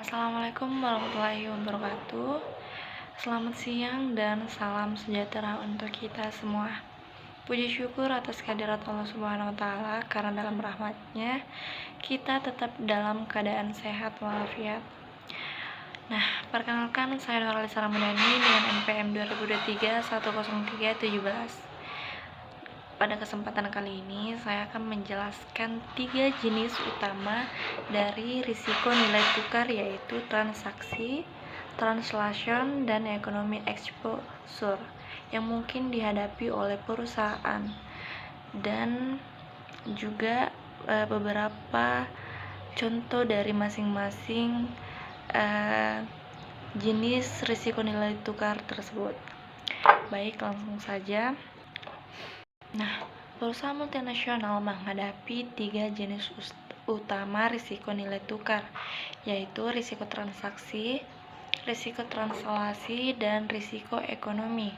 Assalamualaikum warahmatullahi wabarakatuh. Selamat siang dan salam sejahtera untuk kita semua. Puji syukur atas kehadirat Allah Subhanahu wa Ta'ala, karena dalam rahmat-Nya kita tetap dalam keadaan sehat walafiat. Nah, perkenalkan, saya Nuralisa Ramadhani dengan NPM 2023-103-17. Pada kesempatan kali ini, saya akan menjelaskan 3 jenis utama dari risiko nilai tukar, yaitu transaksi, translation, dan ekonomi exposure yang mungkin dihadapi oleh perusahaan, dan juga beberapa contoh dari masing-masing jenis risiko nilai tukar tersebut. Baik, langsung saja. Nah, perusahaan multinasional menghadapi 3 jenis utama risiko nilai tukar, yaitu risiko transaksi, risiko translasi, dan risiko ekonomi.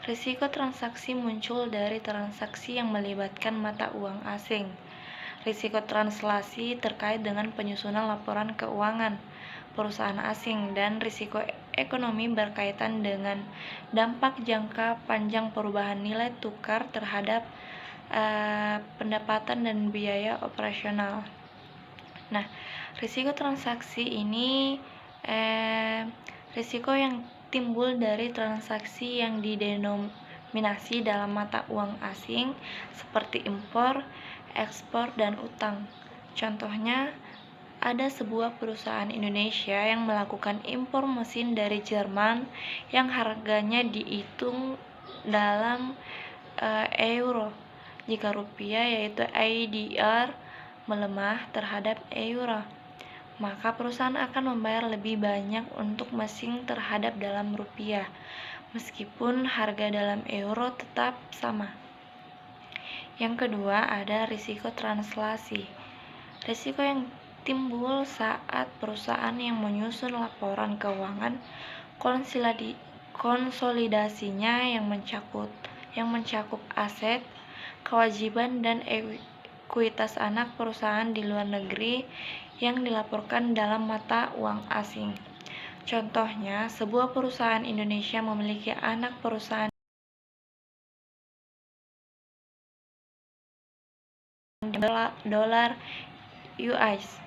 Risiko transaksi muncul dari transaksi yang melibatkan mata uang asing. Risiko translasi terkait dengan penyusunan laporan keuangan perusahaan asing, dan risiko ekonomi berkaitan dengan dampak jangka panjang perubahan nilai tukar terhadap pendapatan dan biaya operasional. Nah, risiko transaksi ini risiko yang timbul dari transaksi yang didenominasi dalam mata uang asing seperti impor, ekspor, dan utang. Contohnya, ada sebuah perusahaan Indonesia yang melakukan impor mesin dari Jerman yang harganya dihitung dalam euro. Jika rupiah, yaitu IDR, melemah terhadap euro, maka perusahaan akan membayar lebih banyak untuk mesin terhadap dalam rupiah, meskipun harga dalam euro tetap sama. Yang kedua, ada risiko translasi. Risiko yang timbul saat perusahaan yang menyusun laporan keuangan konsolidasinya yang mencakup aset, kewajiban, dan ekuitas anak perusahaan di luar negeri yang dilaporkan dalam mata uang asing. Contohnya, sebuah perusahaan Indonesia memiliki anak perusahaan dolar US.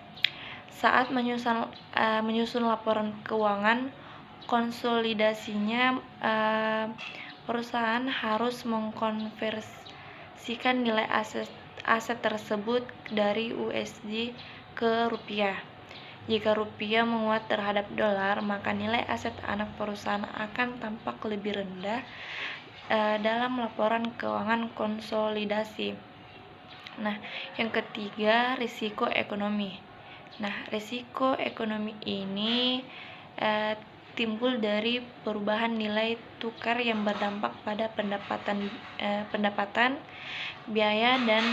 Saat menyusun laporan keuangan konsolidasinya, perusahaan harus mengkonversikan nilai aset tersebut dari USD ke rupiah. Jika rupiah menguat terhadap dolar, maka nilai aset anak perusahaan akan tampak lebih rendah dalam laporan keuangan konsolidasi. Nah, yang ketiga, risiko ekonomi. Nah, risiko ekonomi ini timbul dari perubahan nilai tukar yang berdampak pada pendapatan, biaya, dan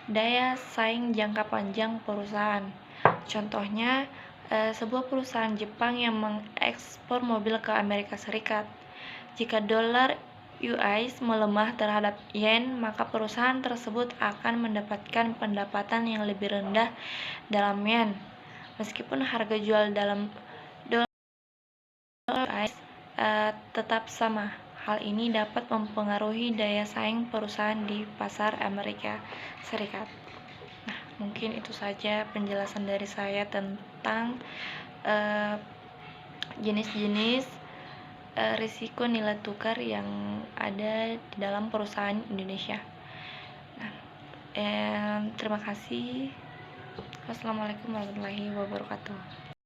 daya saing jangka panjang perusahaan. Contohnya, sebuah perusahaan Jepang yang mengekspor mobil ke Amerika Serikat. Jika dolar US melemah terhadap yen, maka perusahaan tersebut akan mendapatkan pendapatan yang lebih rendah dalam yen, meskipun harga jual dalam dolar US tetap sama. Hal ini dapat mempengaruhi daya saing perusahaan di pasar Amerika Serikat. Nah, mungkin itu saja penjelasan dari saya tentang jenis-jenis risiko nilai tukar yang ada di dalam perusahaan Indonesia. Nah, terima kasih. Wassalamualaikum warahmatullahi wabarakatuh.